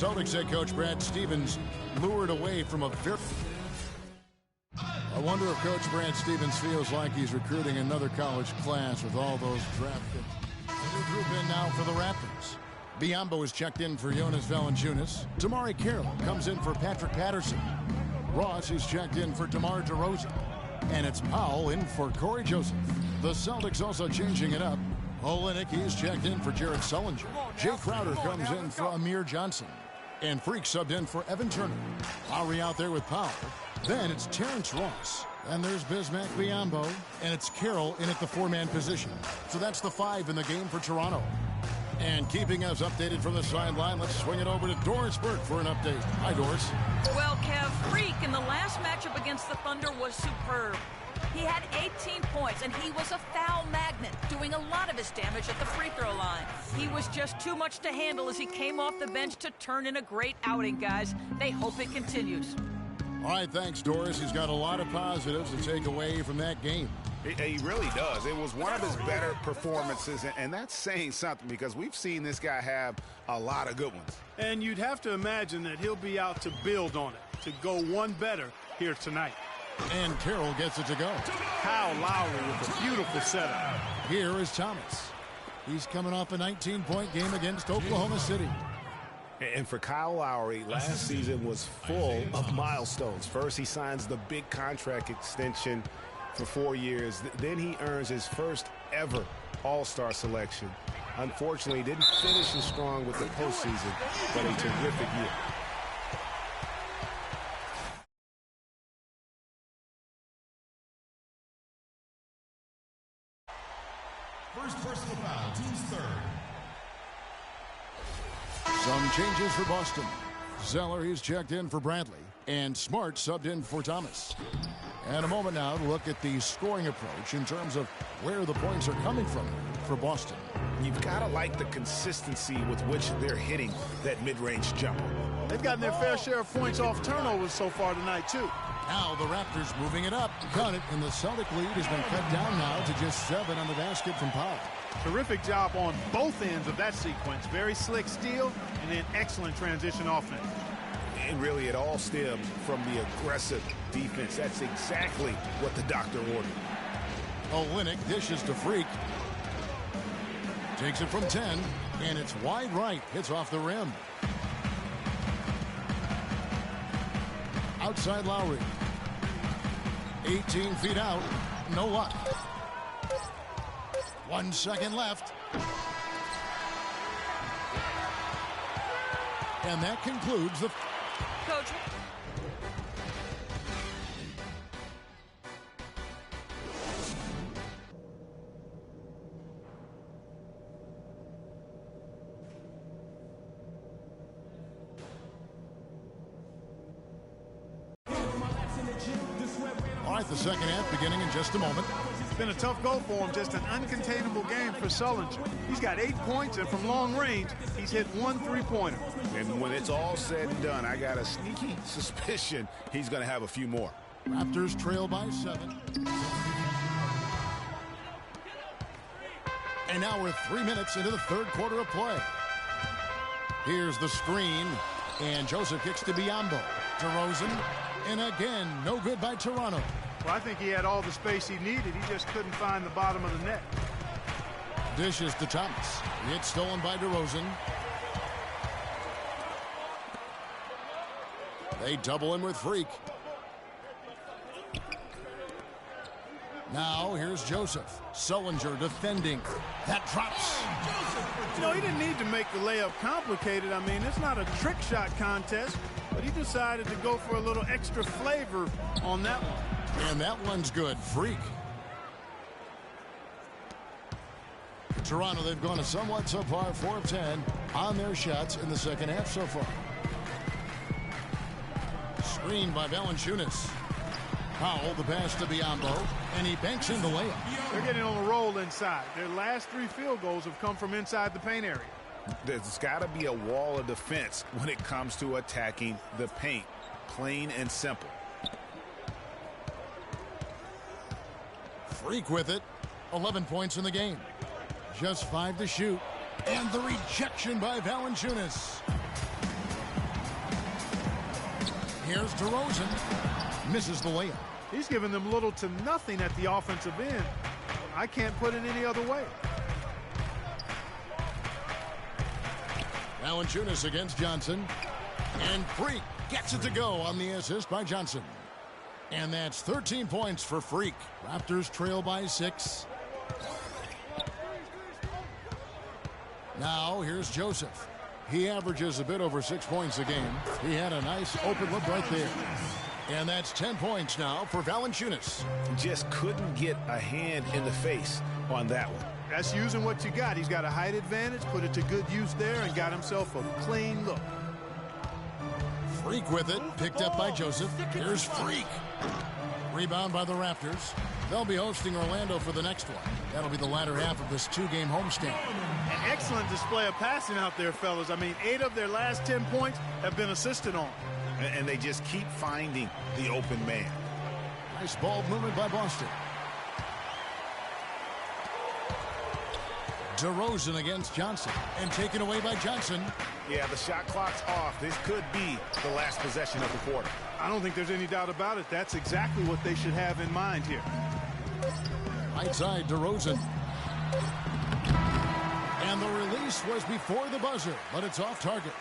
Celtics head coach Brad Stevens lured away from a very... I wonder if Coach Brad Stevens feels like he's recruiting another college class with all those draft picks. A new group in now for the Raptors. Biyombo is checked in for Jonas Valanciunas. Damari Carroll comes in for Patrick Patterson. Ross is checked in for DeMar DeRozan. And it's Powell in for Corey Joseph. The Celtics also changing it up. Olynyk is checked in for Jared Sullinger. Jay Crowder comes in for Amir Johnson. And Freak subbed in for Evan Turner. Lowry out there with Powell. Then it's Terrence Ross. And there's Bismack Biyombo. And it's Carroll in at the four-man position. So that's the five in the game for Toronto. And keeping us updated from the sideline, let's swing it over to Doris Burke for an update. Hi, Doris. Well, Kev, Freak in the last matchup against the Thunder was superb. He had 18 points, and he was a foul magnet, doing a lot of his damage at the free throw line. He was just too much to handle as he came off the bench to turn in a great outing, guys. They hope it continues. All right, thanks, Doris. He's got a lot of positives to take away from that game. He really does. It was one of his better performances, and that's saying something because we've seen this guy have a lot of good ones. And you'd have to imagine that he'll be out to build on it, to go one better here tonight. And Carroll gets it to go. Kyle Lowry with a beautiful setup. Here is Thomas. He's coming off a 19-point game against Oklahoma City. And for Kyle Lowry, last season was full of milestones. First, he signs the big contract extension for 4 years. Then he earns his first ever All-Star selection. Unfortunately, he didn't finish as strong with the postseason, but a terrific year. First personal foul, team's third. Some changes for Boston. Zeller, he's checked in for Bradley. And Smart subbed in for Thomas. And a moment now to look at the scoring approach in terms of where the points are coming from for Boston. You've got to like the consistency with which they're hitting that mid-range jumper. They've gotten their fair share of points off turnovers so far tonight, too. Now the Raptors moving it up. Got it, and the Celtic lead has been cut down now to just 7 on the basket from Powell. Terrific job on both ends of that sequence. Very slick steal and then excellent transition offense. And really, it all stemmed from the aggressive defense. That's exactly what the doctor ordered. Olynyk dishes to Freak. Takes it from 10, and it's wide right. Hits off the rim. Outside Lowry. 18 feet out. No luck. 1 second left. And that concludes the... Coach. All right, the second half beginning in just a moment. It's been a tough go for him, just an uncontainable game for Sullinger. He's got 8 points, and from long range, he's hit 1 3-pointer. And when it's all said and done, I got a sneaky suspicion he's going to have a few more. Raptors trail by 7. And now we're 3 minutes into the third quarter of play. Here's the screen, and Joseph kicks to Biyombo. DeRozan, and again, no good by Toronto. Well, I think he had all the space he needed. He just couldn't find the bottom of the net. Dishes to Thomas. It's stolen by DeRozan. They double him with Freak. Now here's Joseph. Sullinger defending. That drops. You know, he didn't need to make the layup complicated. I mean, it's not a trick shot contest, but he decided to go for a little extra flavor on that one. And that one's good. Freak. Toronto, they've gone a somewhat subpar 4 of 10 on their shots in the second half so far. Screen by Valanciunas. Powell, the pass to Biyombo, and he banks in the layup. They're getting on a roll inside. Their last 3 field goals have come from inside the paint area. There's got to be a wall of defense when it comes to attacking the paint. Plain and simple. Freak with it. 11 points in the game. Just 5 to shoot. And the rejection by Valanciunas. Here's DeRozan. Misses the layup. He's giving them little to nothing at the offensive end. I can't put it any other way. Valanciunas against Johnson. And Freak gets it to go on the assist by Johnson. And that's 13 points for Freak. Raptors trail by 6. Now here's Joseph. He averages a bit over 6 points a game. He had a nice open look right there. And that's 10 points now for Valanciunas. Just couldn't get a hand in the face on that one. That's using what you got. He's got a height advantage, put it to good use there, and got himself a clean look. Freak with it, picked up by Joseph. Here's Freak. Rebound by the Raptors. They'll be hosting Orlando for the next one. That'll be the latter half of this 2-game homestand. An excellent display of passing out there, fellas. I mean, 8 of their last 10 points have been assisted on. And they just keep finding the open man. Nice ball movement by Boston. DeRozan against Johnson. And taken away by Johnson. Yeah, the shot clock's off. This could be the last possession of the quarter. I don't think there's any doubt about it. That's exactly what they should have in mind here. Right side, DeRozan. And the release was before the buzzer, but it's off target.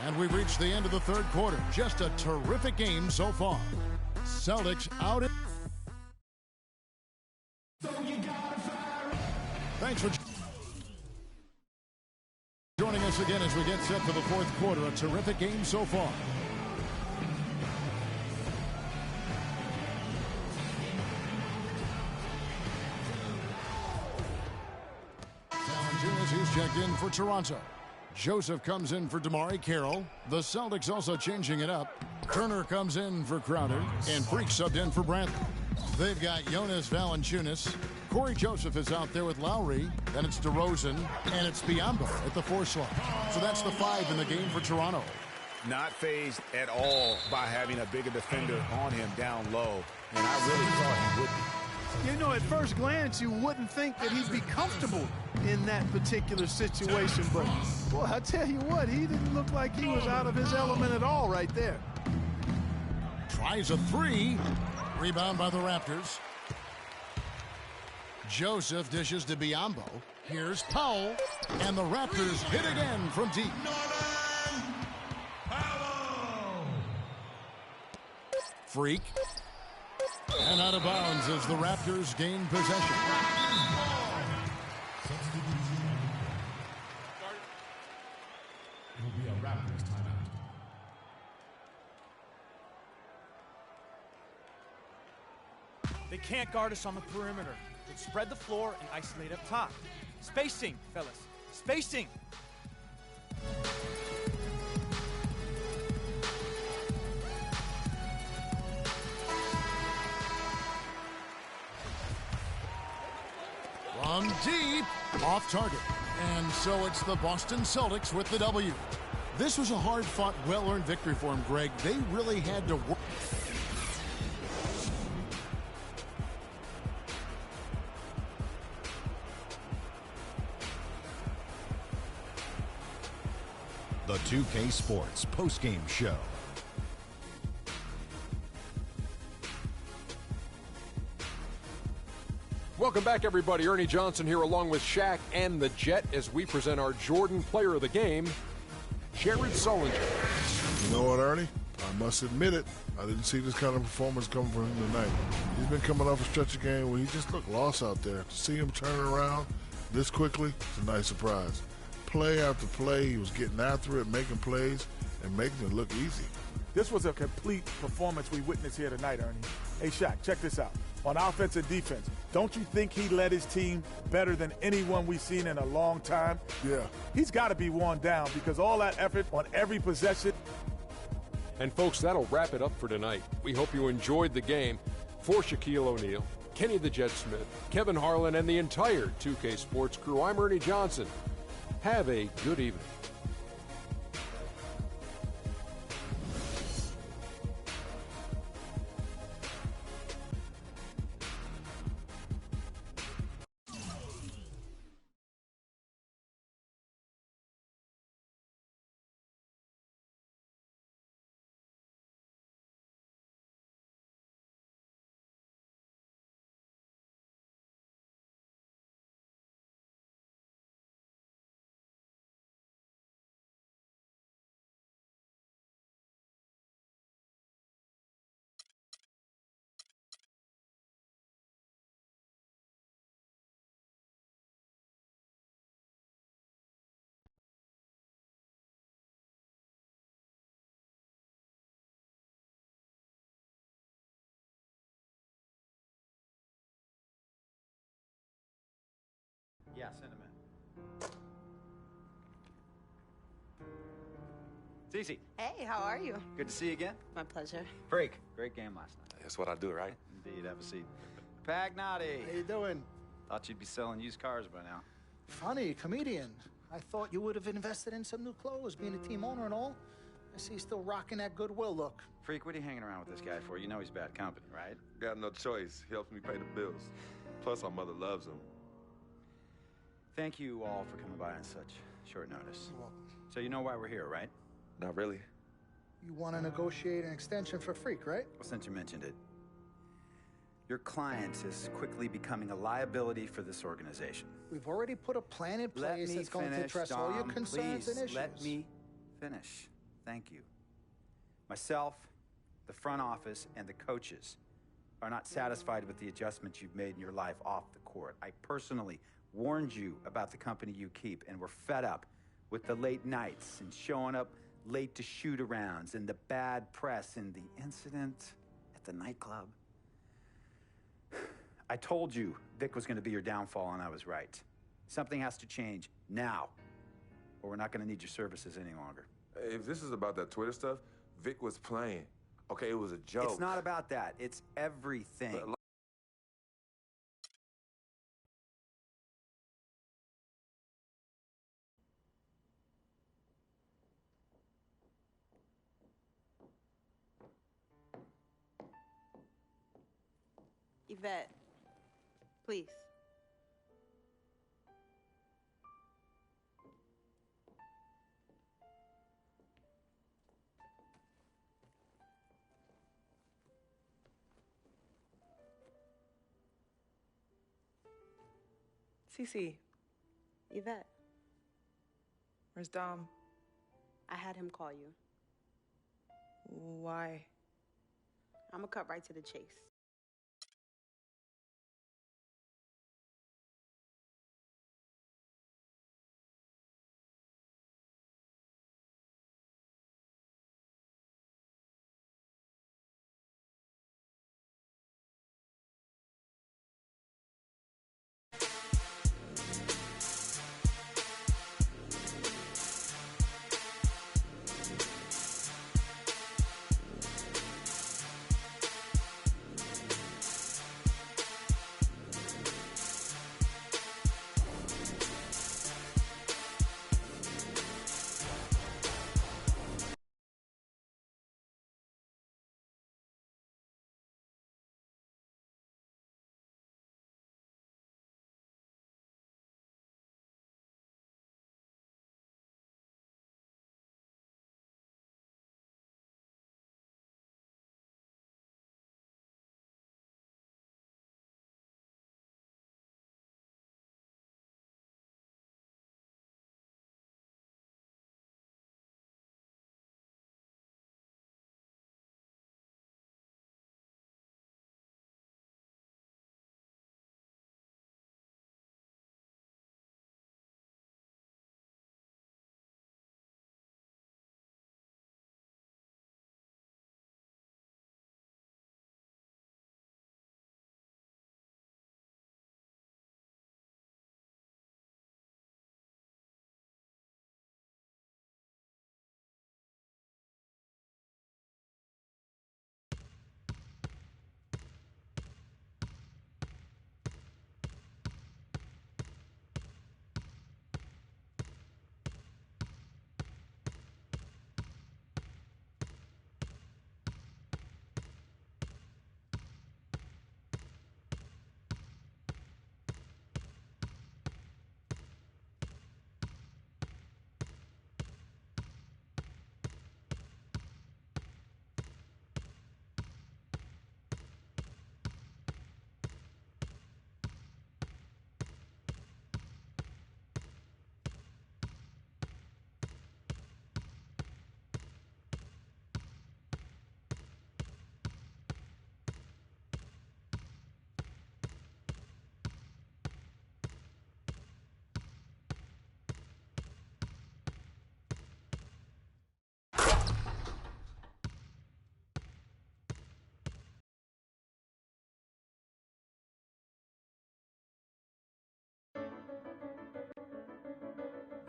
And we've reached the end of the third quarter. Just a terrific game so far. Celtics out. Thanks for joining us again as we get set for the fourth quarter. A terrific game so far. Valanciunas, he's checked in for Toronto. Joseph comes in for DeMar Carroll. The Celtics also changing it up. Turner comes in for Crowder, and Freak subbed in for Bradley. They've got Jonas Valanciunas. Corey Joseph is out there with Lowry. Then it's DeRozan, and it's Biyombo at the 4 slot. So that's the 5 in the game for Toronto. Not fazed at all by having a bigger defender on him down low, and I really thought he would be. You know, at first glance, you wouldn't think that he'd be comfortable in that particular situation. But, boy, I tell you what, he didn't look like he was out of his element at all right there. Tries a 3. Rebound by the Raptors. Joseph dishes to Biyombo. Here's Powell. And the Raptors hit again from deep. Freak. And out of bounds as the Raptors gain possession. It will be a Raptors timeout. They can't guard us on the perimeter. Let's spread the floor and isolate up top. Spacing, fellas. Spacing. From deep, off target. And so it's the Boston Celtics with the W. This was a hard-fought, well-earned victory for them, Greg. They really had to work. The 2K Sports postgame show. Welcome back, everybody. Ernie Johnson here along with Shaq and the Jet as we present our Jordan Player of the Game, Jared Sullinger. You know what, Ernie? I must admit it. I didn't see this kind of performance come from him tonight. He's been coming off a stretch of game where he just looked lost out there. To see him turn around this quickly, it's a nice surprise. Play after play, he was getting after it, making plays, and making it look easy. This was a complete performance we witnessed here tonight, Ernie. Hey, Shaq, check this out. On offense and defense, don't you think he led his team better than anyone we've seen in a long time? Yeah. He's got to be worn down because all that effort on every possession. And, folks, that'll wrap it up for tonight. We hope you enjoyed the game. For Shaquille O'Neal, Kenny the Jet Smith, Kevin Harlan, and the entire 2K Sports crew, I'm Ernie Johnson. Have a good evening. Cece. Hey, how are you? Good to see you again. My pleasure. Freak. Great game last night. That's what I do, right? Indeed. Have a seat. Pagnotti. How you doing? Thought you'd be selling used cars by now. Funny, comedian. I thought you would have invested in some new clothes, being a team owner and all. I see you still rocking that Goodwill look. Freak, what are you hanging around with this guy for? You know he's bad company, right? Got no choice. He helps me pay the bills. Plus, our mother loves him. Thank you all for coming by on such short notice. So you know why we're here, right? Not really. You want to negotiate an extension for Freak, right? Well, since you mentioned it, your client is quickly becoming a liability for this organization. We've already put a plan in place that's going to address all your concerns and issues. Let me finish. Thank you. Myself, the front office, and the coaches are not satisfied with the adjustments you've made in your life off the court. I personally warned you about the company you keep, and we're fed up with the late nights and showing up late to shoot-arounds and the bad press and the incident at the nightclub. I told you Vic was going to be your downfall, and I was right. Something has to change now, or we're not going to need your services any longer. If this is about that Twitter stuff, Vic was playing. Okay, it was a joke. It's not about that. It's everything. Yvette, please. Cece. Yvette. Where's Dom? I had him call you. Why? I'm gonna cut right to the chase.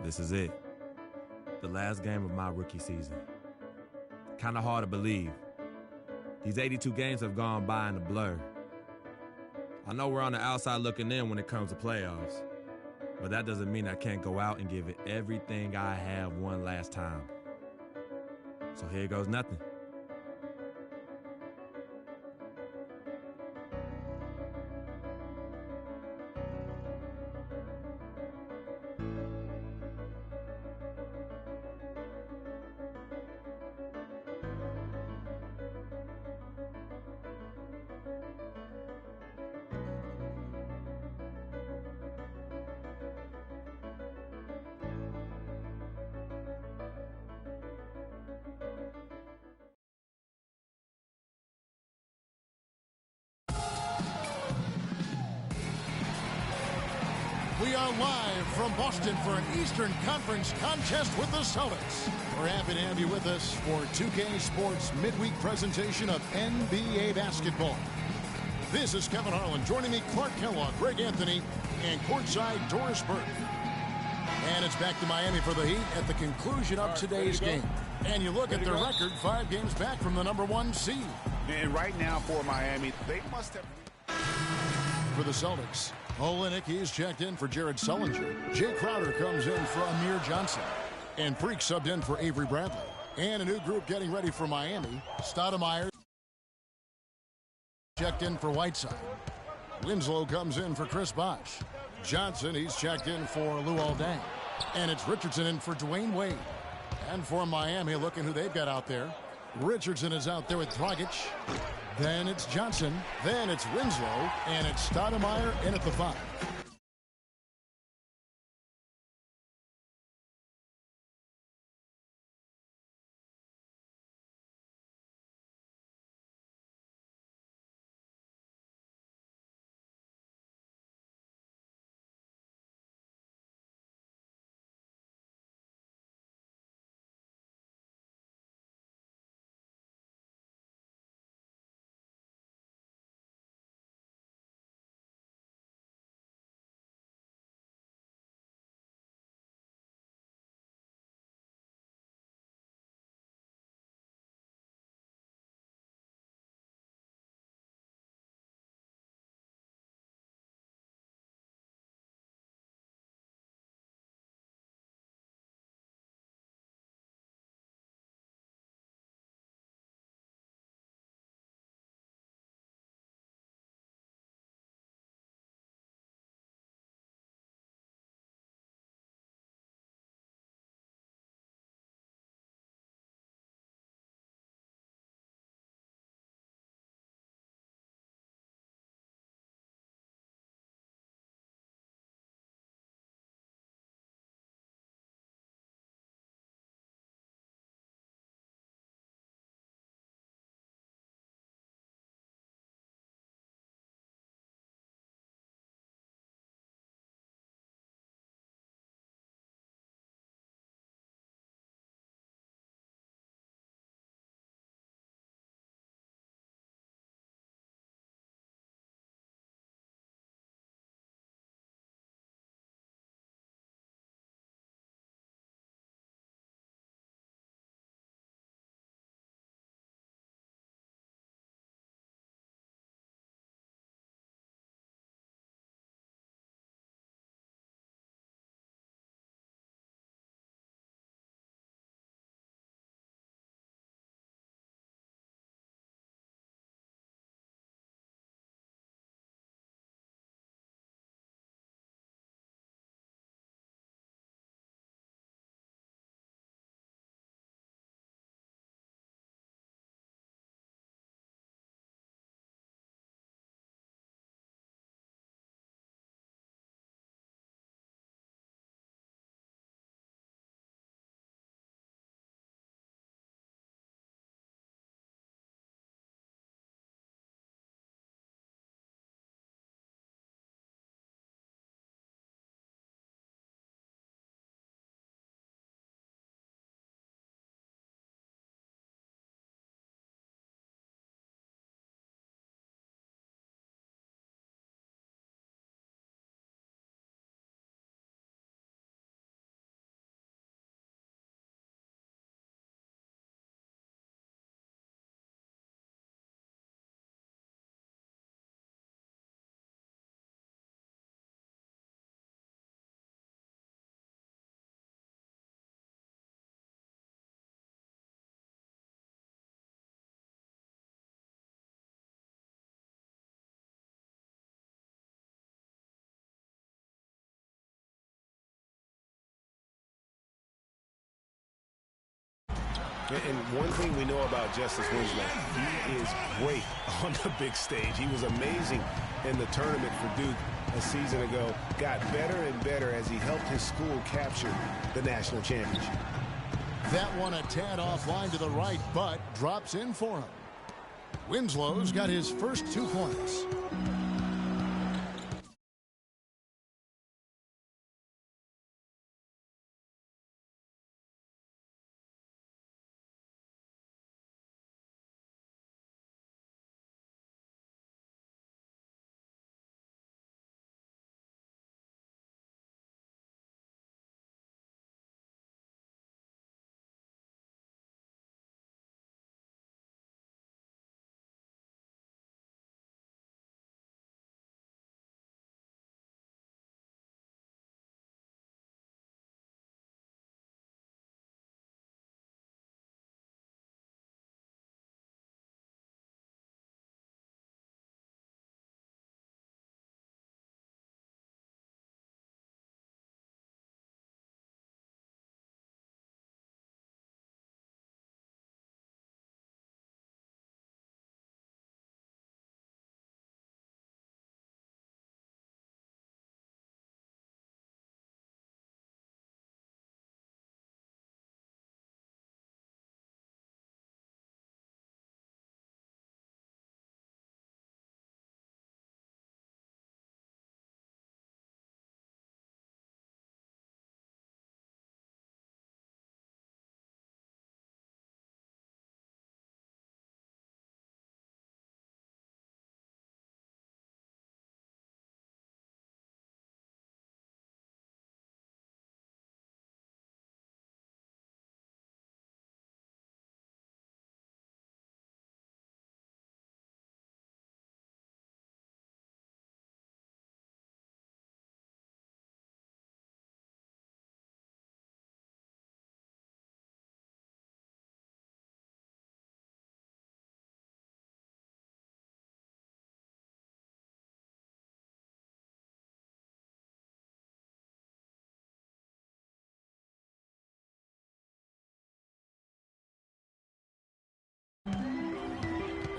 This is it. the last game of my rookie season. Kind of hard to believe. These 82 games have gone by in a blur. I know we're on the outside looking in when it comes to playoffs, but that doesn't mean I can't go out and give it everything I have one last time. So here goes nothing. We are live from Boston for an Eastern Conference contest with the Celtics. We're happy to have you with us for 2K Sports midweek presentation of NBA basketball. This is Kevin Harlan. Joining me, Clark Kellogg, Greg Anthony, and courtside Doris Burke. And it's back to Miami for the Heat at the conclusion of today's game. And you look at their record, 5 games back from the #1 seed. And right now for Miami, they must have... For the Celtics, Olynyk, he's checked in for Jared Sullinger. Jay Crowder comes in for Amir Johnson. And Freak subbed in for Avery Bradley. And a new group getting ready for Miami. Stoudemire checked in for Whiteside. Winslow comes in for Chris Bosh. Johnson, he's checked in for Luol Deng. And it's Richardson in for Dwayne Wade. And for Miami, looking who they've got out there. Richardson is out there with Dragic. Then it's Johnson. Then it's Winslow. And it's Stoudemire in at the 5. And one thing we know about Justice Winslow, he is great on the big stage. He was amazing in the tournament for Duke a season ago. Got better and better as he helped his school capture the national championship. That one a tad offline to the right, but drops in for him. Winslow's got his first 2 points.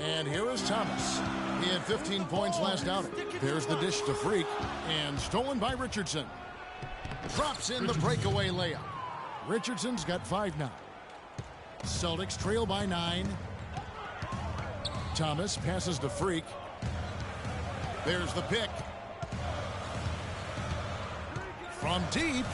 And here is Thomas. He had 15 points last outing. There's the dish to Freak, and stolen by Richardson. Drops in the breakaway layup. Richardson's got 5 now. Celtics trail by 9. Thomas passes to Freak. There's the pick. From deep.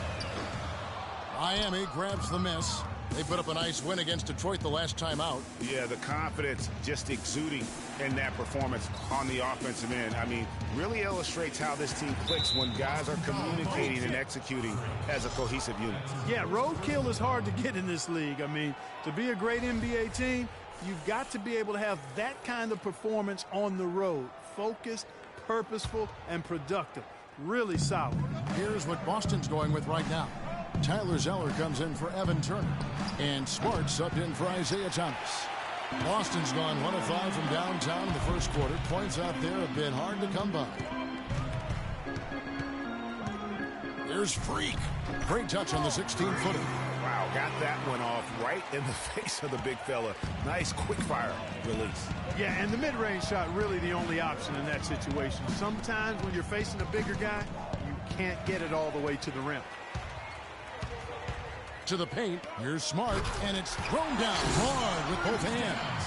Miami grabs the miss. They put up a nice win against Detroit the last time out. Yeah, the confidence just exuding in that performance on the offensive end. I mean, really illustrates how this team clicks when guys are communicating and executing as a cohesive unit. Yeah, roadkill is hard to get in this league. I mean, to be a great NBA team, you've got to be able to have that kind of performance on the road. Focused, purposeful, and productive. Really solid. Here's what Boston's going with right now. Tyler Zeller comes in for Evan Turner. And Smart subbed in for Isaiah Thomas. Boston's gone 1 of 5 from downtown in the first quarter. Points out there a bit hard to come by. There's Freak. Great touch on the 16-footer. Wow, got that one off right in the face of the big fella. Nice quick-fire release. Yeah, and the mid-range shot really the only option in that situation. Sometimes when you're facing a bigger guy, you can't get it all the way to the rim. To the paint, here's Smart, and it's thrown down hard with both hands.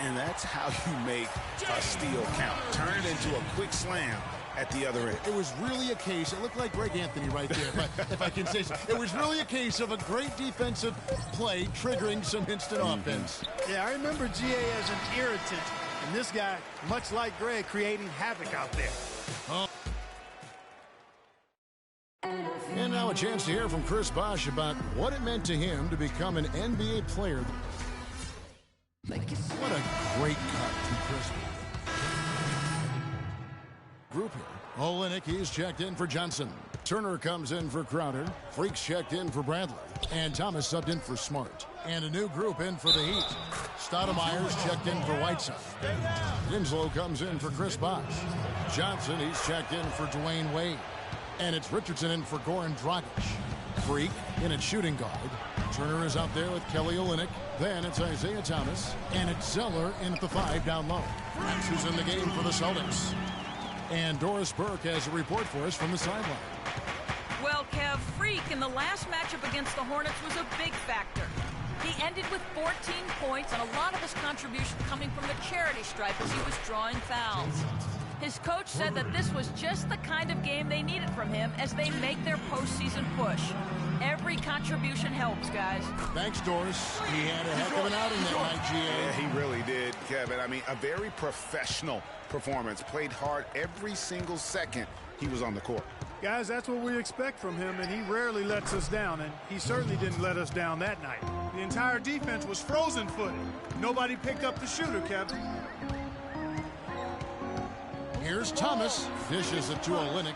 And that's how you make a steal count. Turn it into a quick slam at the other end. It was really a case, it looked like Greg Anthony right there, if I can say so. It was really a case of a great defensive play triggering some instant offense. Yeah, I remember GA as an irritant, and this guy, much like Greg, creating havoc out there. Oh. And now a chance to hear from Chris Bosh about what it meant to him to become an NBA player. What a great cut from Chris. Group here. Olynyk, he's checked in for Johnson. Turner comes in for Crowder. Freak's checked in for Bradley. And Thomas subbed in for Smart. And a new group in for the Heat. Stoudemire's checked in for Whiteside. Winslow comes in for Chris Bosh. Johnson, he's checked in for Dwayne Wade. And it's Richardson in for Goran Dragic. Freak in at shooting guard. Turner is out there with Kelly Olynyk. Then it's Isaiah Thomas. And it's Zeller in at the 5 down low. That's who's in the game for the Celtics. And Doris Burke has a report for us from the sideline. Well, Kev, Freak in the last matchup against the Hornets was a big factor. He ended with 14 points and a lot of his contribution coming from the charity stripe as he was drawing fouls. His coach said that this was just the kind of game they needed from him as they make their postseason push. Every contribution helps, guys. Thanks, Doris. He had a heck of an outing that night, GA. Yeah, he really did, Kevin. I mean, a very professional performance. Played hard every single second he was on the court. Guys, that's what we expect from him, and he rarely lets us down, and he certainly didn't let us down that night. The entire defense was frozen-footed. Nobody picked up the shooter, Kevin. Here's Thomas. Dishes it to Olynyk.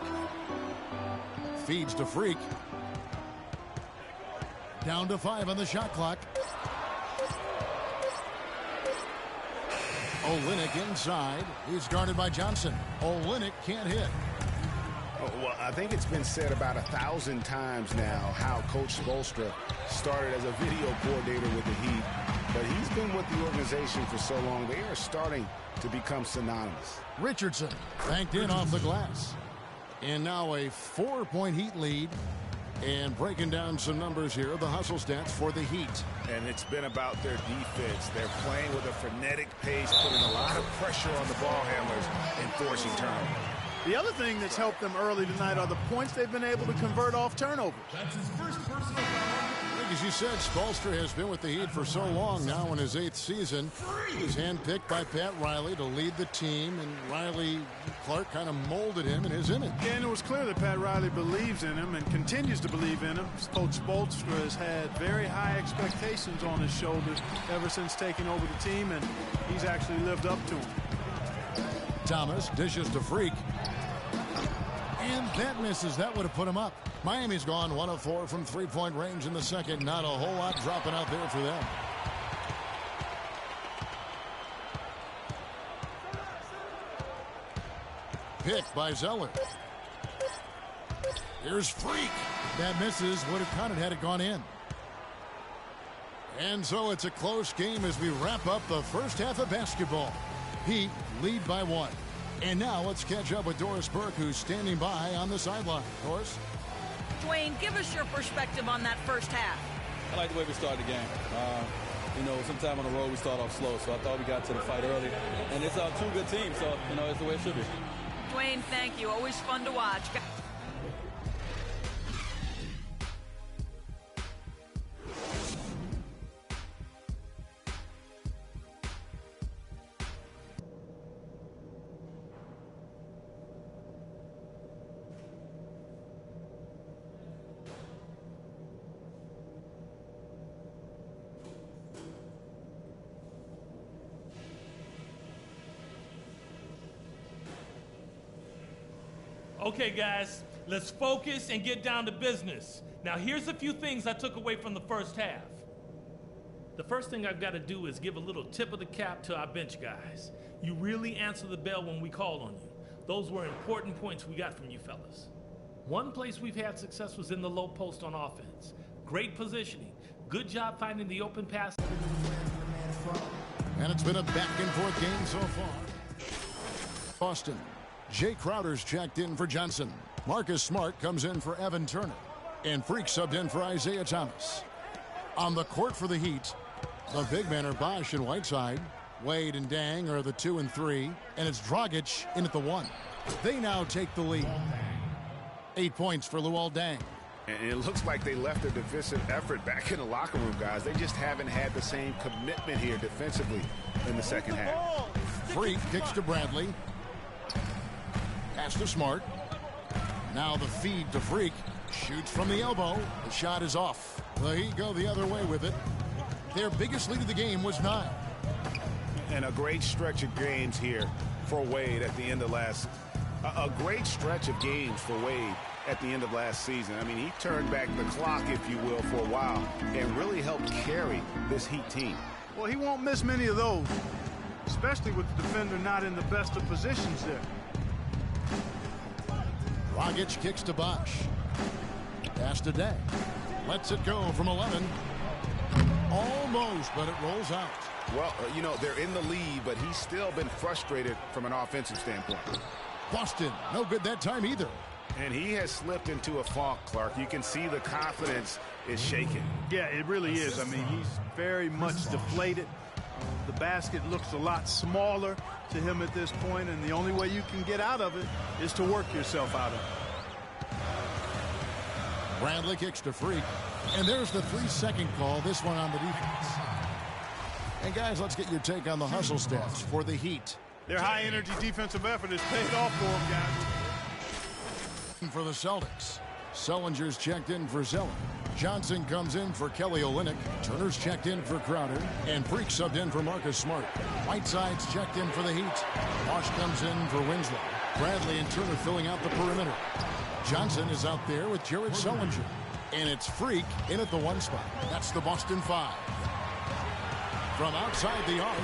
Feeds to Freak. Down to 5 on the shot clock. Olynyk inside. He's guarded by Johnson. Olynyk can't hit. Well, I think it's been said about 1,000 times now how Coach Spoelstra started as a video coordinator with the Heat, but he's been with the organization for so long, they are starting to become synonymous. Richardson banked in off the glass. And now a 4-point Heat lead. And breaking down some numbers here, the hustle stats for the Heat. And it's been about their defense. They're playing with a frenetic pace, putting a lot of pressure on the ball handlers and forcing turnovers. The other thing that's helped them early tonight are the points they've been able to convert off turnovers. That's his first personal foul. As you said, Spoelstra has been with the Heat for so long now in his 8th season. He was handpicked by Pat Riley to lead the team, and Riley Clark kind of molded him in his image. Yeah, and it was clear that Pat Riley believes in him and continues to believe in him. Coach Spoelstra has had very high expectations on his shoulders ever since taking over the team, and he's actually lived up to them. Thomas dishes to Freak. And that misses. That would have put him up. Miami's gone 1 of 4 from 3-point range in the second. Not a whole lot dropping out there for them. Pick by Zeller. Here's Freak. That misses. Would have counted had it gone in. And so it's a close game as we wrap up the first half of basketball. Heat lead by 1. And now let's catch up with Doris Burke, who's standing by on the sideline. Doris? Dwayne, give us your perspective on that first half. I like the way we started the game. Sometime on the road we start off slow, so I thought we got to the fight early. And it's our 2 good teams, so, it's the way it should be. Dwayne, thank you. Always fun to watch. Okay, guys, let's focus and get down to business. Now, here's a few things I took away from the first half. The first thing I've got to do is give a little tip of the cap to our bench guys. You really answered the bell when we called on you. Those were important points we got from you fellas. One place we've had success was in the low post on offense. Great positioning. Good job finding the open pass. And it's been a back-and-forth game so far. Boston. Jay Crowder's checked in for Johnson. Marcus Smart comes in for Evan Turner. And Freak subbed in for Isaiah Thomas. On the court for the Heat, the big men are Bosch and Whiteside. Wade and Dang are the 2 and 3. And it's Dragic in at the 1. They now take the lead. 8 points for Luol Deng. And it looks like they left their defensive effort back in the locker room, guys. They just haven't had the same commitment here defensively in the second half. Freak kicks to Bradley. Pass to Smart. Now the feed to Freak. Shoots from the elbow. The shot is off. The Heat go the other way with it. Their biggest lead of the game was 9. And a great stretch of games here for Wade at the end of a great stretch of games for Wade at the end of last season. I mean, he turned back the clock, if you will, for a while and really helped carry this Heat team. Well, he won't miss many of those, especially with the defender not in the best of positions there. Dragic kicks to Bosch. Pass to Day. Lets it go from 11. Almost, but it rolls out. Well, you know, they're in the lead, but he's still been frustrated from an offensive standpoint. Boston, no good that time either. And he has slipped into a funk, Clark. You can see the confidence is shaking. Yeah, it really is. I mean, he's very much deflated. The basket looks a lot smaller to him at this point, and the only way you can get out of it is to work yourself out of it. Bradley kicks to Freak. And there's the 3-second call, this one on the defense. And guys, let's get your take on the hustle stats for the Heat. Their high-energy defensive effort has paid off for them, guys. For the Celtics, Sullinger's checked in for Zeller. Johnson comes in for Kelly Olynyk. Turner's checked in for Crowder. And Freak subbed in for Marcus Smart. Whiteside's checked in for the Heat. Bosch comes in for Winslow. Bradley and Turner filling out the perimeter. Johnson is out there with Jared Sullinger. And it's Freak in at the 1 spot. That's the Boston 5. From outside the arc.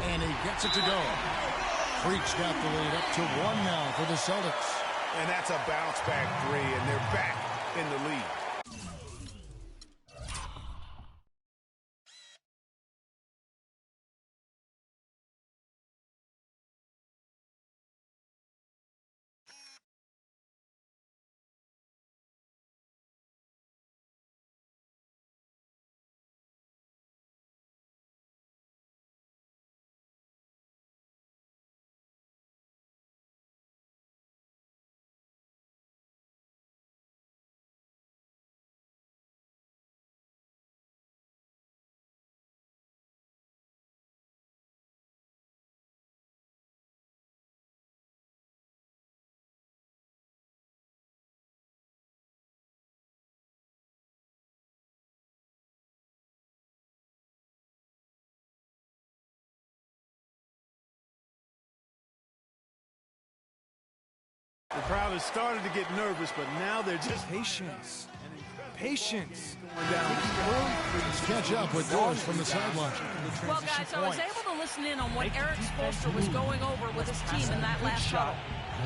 And he gets it to go. Freak's got the lead up to 1 now for the Celtics. And that's a bounce-back 3, and they're back in the lead. The crowd has started to get nervous, but now they're just Patience. Patience. Let's catch up with Doris from the sideline. Well, guys, I was able to listen in on what Eric Spoelstra was going over with his team in that last huddle.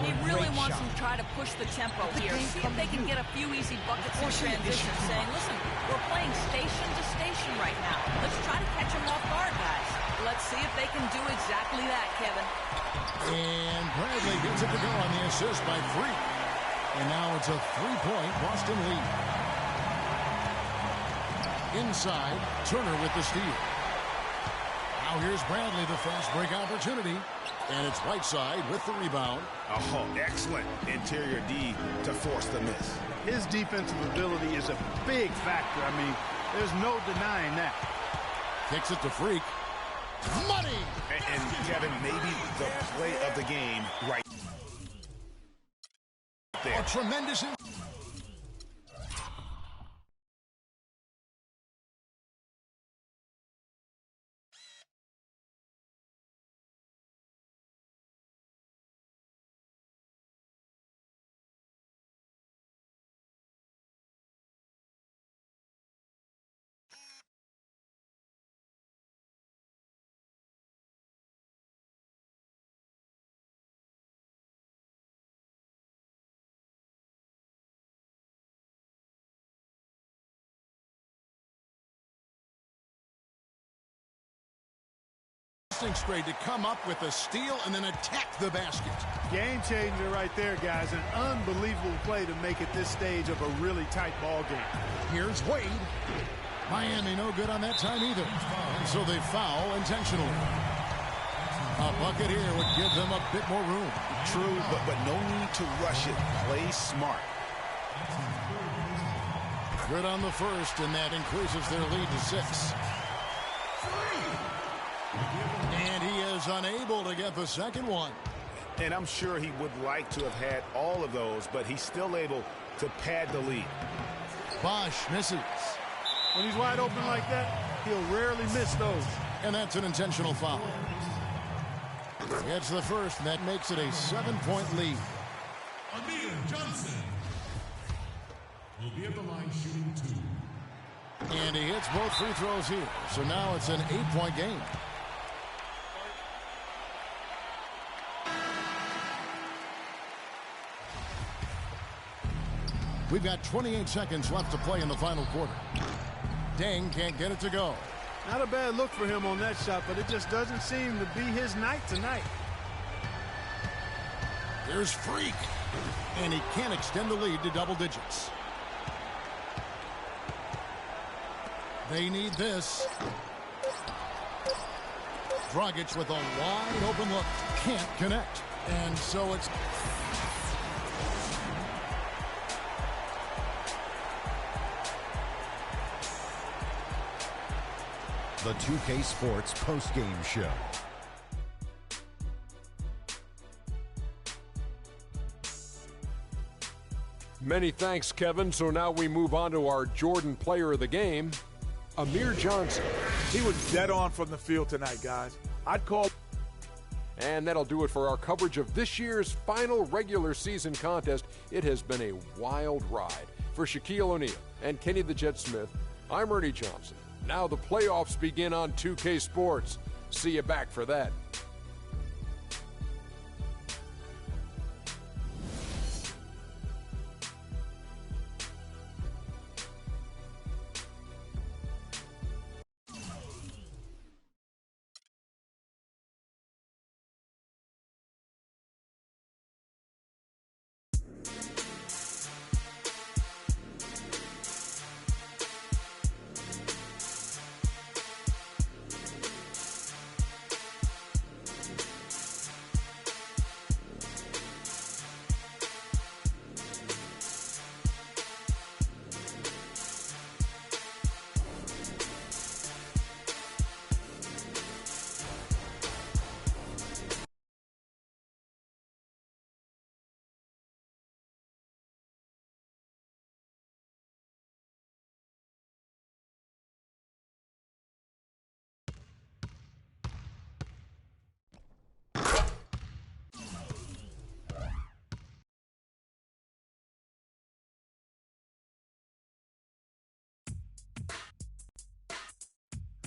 He really wants them to try to push the tempo here, see if they can get a few easy buckets in transition, saying, listen, we're playing station to station right now. Let's try to catch them off guard, guys. Let's see if they can do exactly that, Kevin. And Bradley gets it to go on the assist by Freak. And now it's a 3-point Boston lead. Inside, Turner with the steal. Now here's Bradley, the fast break opportunity. And it's Whiteside with the rebound. Oh, excellent interior D to force the miss. His defensive ability is a big factor. I mean, there's no denying that. Kicks it to Freak. Money! And Kevin, maybe the play of the game right there. A tremendous... passing straight to come up with a steal and then attack the basket. Game changer right there, guys. An unbelievable play to make it this stage of a really tight ball game. Here's Wade. Miami no good on that time either. And so they foul intentionally. A bucket here would give them a bit more room. True, but no need to rush it. Play smart. Good on the first, and that increases their lead to 6. And he is unable to get the second one. And I'm sure he would like to have had all of those, but he's still able to pad the lead. Bosh misses. When he's wide open like that, he'll rarely miss those. And that's an intentional foul. Gets the first, and that makes it a 7-point lead. Amir Johnson will be at the line shooting 2. And he hits both free throws here. So now it's an 8-point game. We've got 28 seconds left to play in the final quarter. Deng can't get it to go. Not a bad look for him on that shot, but it just doesn't seem to be his night tonight. There's Freak. And he can't extend the lead to double digits. They need this. Dragic with a wide open look. Can't connect. And so it's... The 2K Sports postgame show. Many thanks, Kevin. So now we move on to our Jordan player of the game, Amir Johnson. He was dead on from the field tonight, guys. I'd call... And that'll do it for our coverage of this year's final regular season contest. It has been a wild ride. For Shaquille O'Neal and Kenny the Jet Smith, I'm Ernie Johnson. Now the playoffs begin on 2K Sports. See you back for that.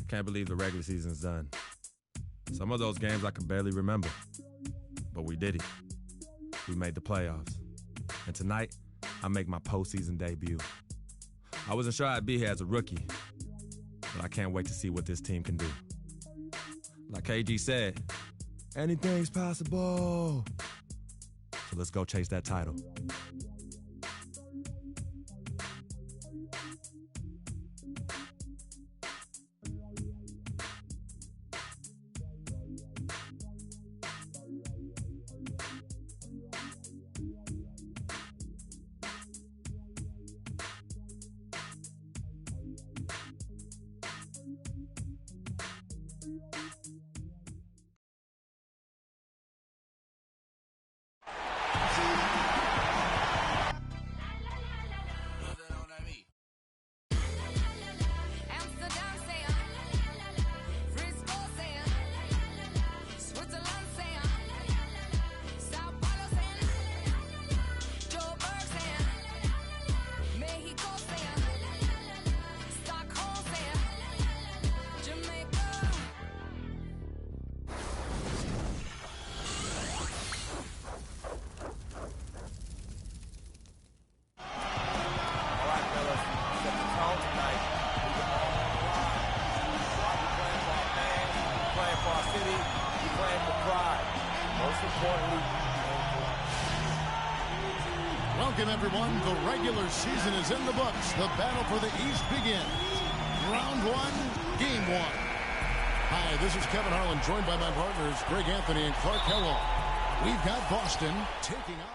Can't believe the regular season's done. Some of those games I can barely remember, but we did it. We made the playoffs. And tonight, I make my postseason debut. I wasn't sure I'd be here as a rookie, but I can't wait to see what this team can do. Like KG said, anything's possible. So let's go chase that title. Welcome, everyone. The regular season is in the books. The battle for the East begins. Round one, game one. Hi, this is Kevin Harlan, joined by my partners, Greg Anthony and Clark Kellogg. We've got Boston taking on.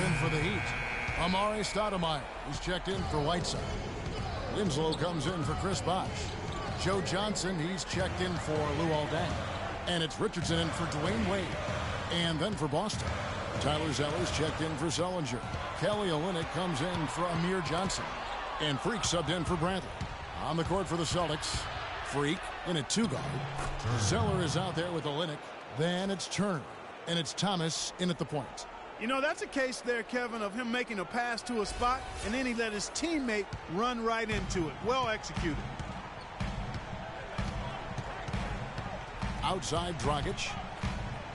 In for the Heat, Amare Stoudemire. He's checked in for Whiteside. Winslow comes in for Chris Bosh. Joe Johnson, he's checked in for Luol Deng. And it's Richardson in for Dwayne Wade. And then for Boston, Tyler Zeller's checked in for Sullinger. Kelly Olynyk comes in for Amir Johnson. And Freak subbed in for Bradley. On the court for the Celtics, Freak in a two-guard. Zeller is out there with Olynyk. Then it's Turner. And it's Thomas in at the point. You know, that's a case there, Kevin, of him making a pass to a spot, and then he let his teammate run right into it. Well executed. Outside, Dragic.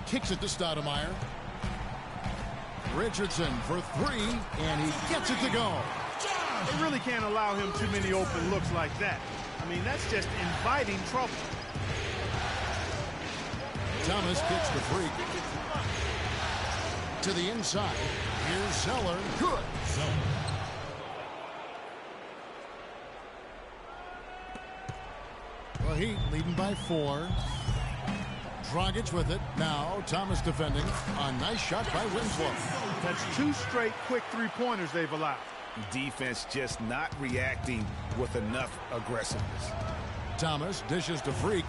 Kicks it to Stoudemire. Richardson for three, and he gets it to go. They really can't allow him too many open looks like that. I mean, that's just inviting trouble. Thomas kicks the Freak. To the inside. Here's Zeller. Good. The Heat leading by 4. Dragic with it. Now Thomas defending. A nice shot by Winslow. That's 2 straight quick three-pointers they've allowed. Defense just not reacting with enough aggressiveness. Thomas dishes to Freak.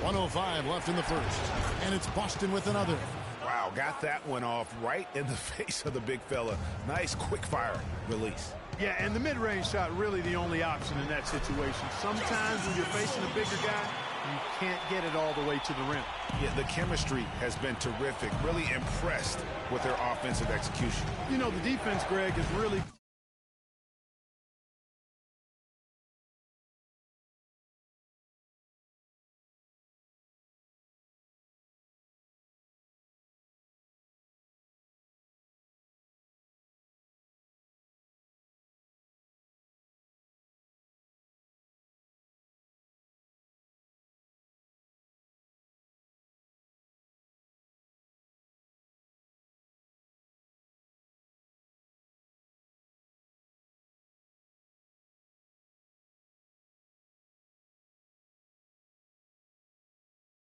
1:05 left in the first. And it's Boston with another. Wow, got that one off right in the face of the big fella. Nice quick fire release. Yeah, and the mid-range shot really the only option in that situation. Sometimes when you're facing a bigger guy, you can't get it all the way to the rim. Yeah, the chemistry has been terrific. Really impressed with their offensive execution. You know, the defense, Greg, is really